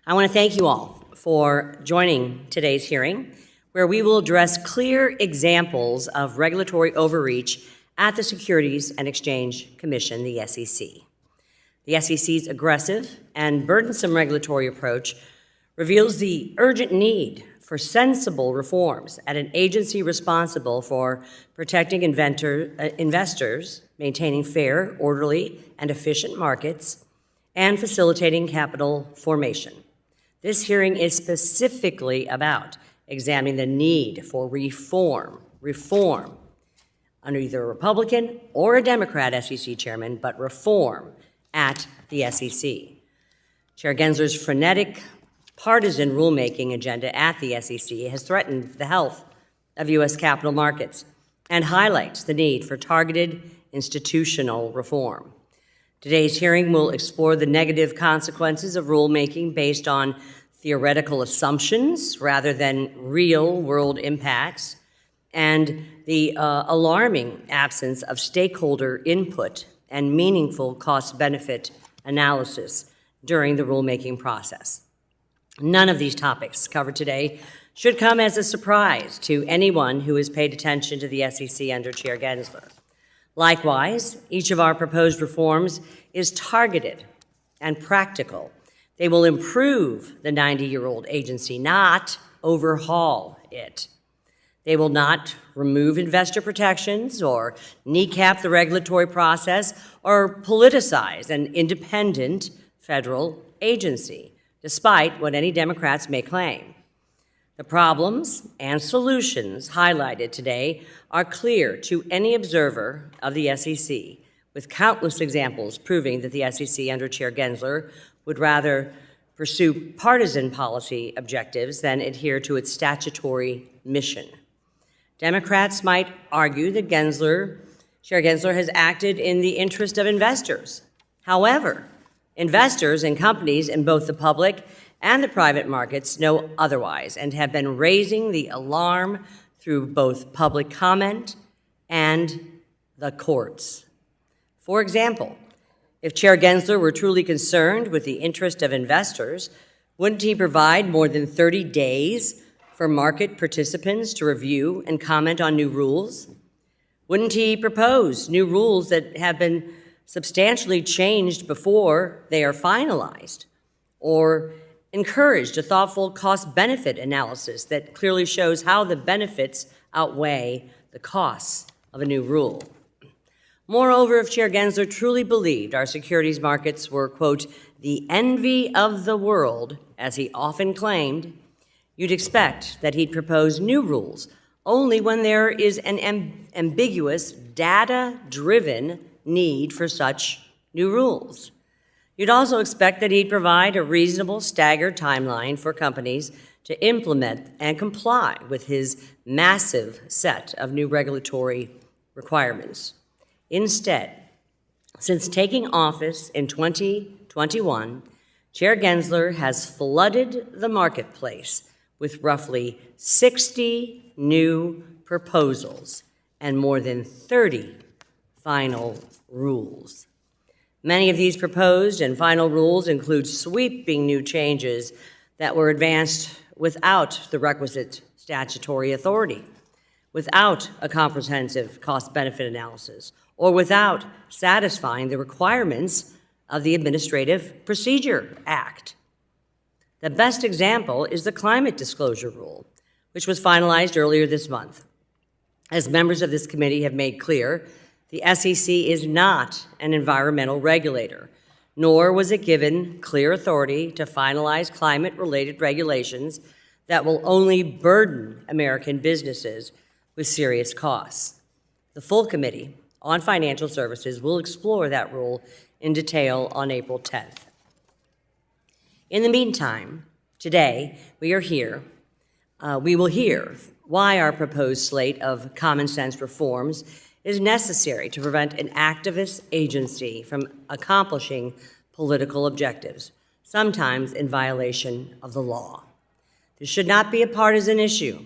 I want to thank you all for joining today's hearing, where we will address clear examples of regulatory overreach at the Securities and Exchange Commission, the SEC. The SEC's aggressive and burdensome regulatory approach reveals the urgent need for sensible reforms at an agency responsible for protecting investors, maintaining fair, orderly, and efficient markets, and facilitating capital formation. This hearing is specifically about examining the need for reform under either a Republican or a Democrat SEC chairman, but reform at the SEC. Chair Gensler's frenetic partisan rulemaking agenda at the SEC has threatened the health of U.S. capital markets and highlights the need for targeted institutional reform. Today's hearing will explore the negative consequences of rulemaking based on theoretical assumptions rather than real-world impacts, and the alarming absence of stakeholder input and meaningful cost-benefit analysis during the rulemaking process. None of these topics covered today should come as a surprise to anyone who has paid attention to the SEC under Chair Gensler. Likewise, each of our proposed reforms is targeted and practical. They will improve the 90-year-old agency, not overhaul it. They will not remove investor protections or kneecap the regulatory process or politicize an independent federal agency, despite what any Democrats may claim. The problems and solutions highlighted today are clear to any observer of the SEC, with countless examples proving that the SEC under Chair Gensler would rather pursue partisan policy objectives than adhere to its statutory mission. Democrats might argue that Chair Gensler has acted in the interest of investors. However, investors and companies in both the public and the private markets know otherwise and have been raising the alarm through both public comment and the courts. For example, if Chair Gensler were truly concerned with the interest of investors, wouldn't he provide more than 30 days for market participants to review and comment on new rules? Wouldn't he propose new rules that have been substantially changed before they are finalized, or encouraged a thoughtful cost-benefit analysis that clearly shows how the benefits outweigh the costs of a new rule? Moreover, if Chair Gensler truly believed our securities markets were, quote, the envy of the world, as he often claimed, you'd expect that he'd propose new rules only when there is an ambiguous, data-driven need for such new rules. You'd also expect that he'd provide a reasonable staggered timeline for companies to implement and comply with his massive set of new regulatory requirements. Instead, since taking office in 2021, Chair Gensler has flooded the marketplace with roughly 60 new proposals and more than 30 final rules. Many of these proposed and final rules include sweeping new changes that were advanced without the requisite statutory authority, without a comprehensive cost-benefit analysis, or without satisfying the requirements of the Administrative Procedure Act. The best example is the climate disclosure rule, which was finalized earlier this month. As members of this committee have made clear, the SEC is not an environmental regulator, nor was it given clear authority to finalize climate-related regulations that will only burden American businesses with serious costs. The full committee on financial services will explore that rule in detail on April 10th. In the meantime, today we will hear why our proposed slate of common sense reforms is necessary to prevent an activist agency from accomplishing political objectives, sometimes in violation of the law. This should not be a partisan issue.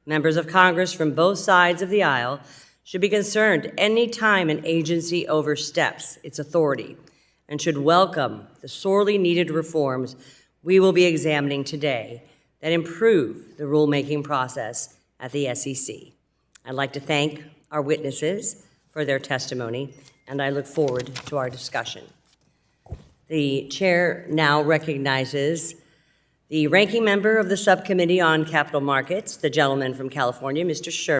Members of Congress from both sides of the aisle should be concerned any time an agency oversteps its authority and should welcome the sorely needed reforms we will be examining today that improve the rulemaking process at the SEC. I'd like to thank our witnesses for their testimony, and I look forward to our discussion. The chair now recognizes the ranking member of the Subcommittee on Capital Markets, the gentleman from California, Mr. Sherman.